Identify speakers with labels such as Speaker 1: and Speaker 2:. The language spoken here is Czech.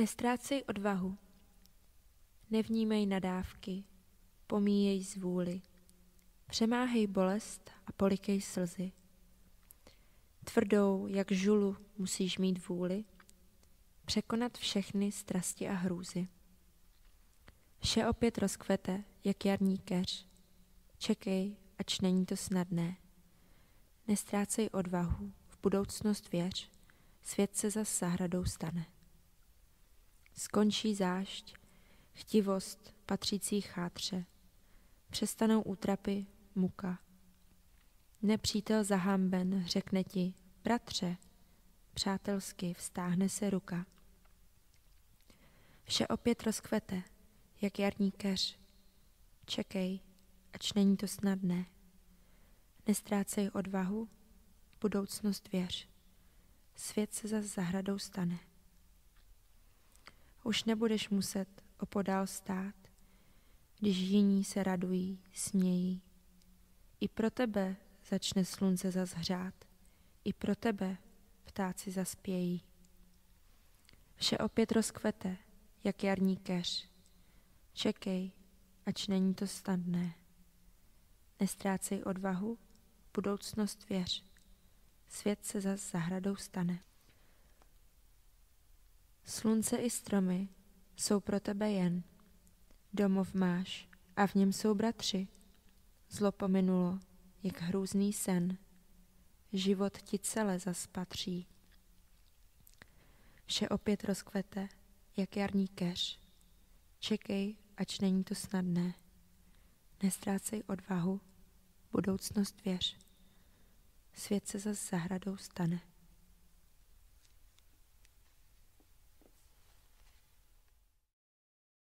Speaker 1: Nestrácej odvahu. Nevnímej nadávky, pomíjej zvůli. Přemáhej bolest a polikej slzy. Tvrdou jak žulu musíš mít vůli, překonat všechny strasti a hrůzy. Vše opět rozkvete, jak jarní keř. Čekej, ač není to snadné. Nestrácej odvahu, v budoucnost věř, svět se zas zahradou stane. Skončí zášť, chtivost patřící chátře, přestanou útrapy, muka. Nepřítel zahamben řekne ti, bratře, přátelsky vztáhne se ruka. Vše opět rozkvete, jak jarní keř. Čekej, ač není to snadné. Nestrácej odvahu, budoucnost věř. Svět se zas zahradou stane. Už nebudeš muset opodál stát, když jiní se radují, smějí. I pro tebe začne slunce zas hřát, i pro tebe ptáci zaspějí. Vše opět rozkvete, jak jarní keř. Čekej, ač není to snadné. Nestrácej odvahu, budoucnost věř. Svět se zas zahradou stane. Slunce i stromy jsou pro tebe jen. Domov máš a v něm jsou bratři. Zlo pominulo, jak hrůzný sen. Život ti celé zas patří. Vše opět rozkvete, jak jarní keř. Čekej, ač není to snadné. Nestrácej odvahu, budoucnost věř. Svět se zas zahradou stane.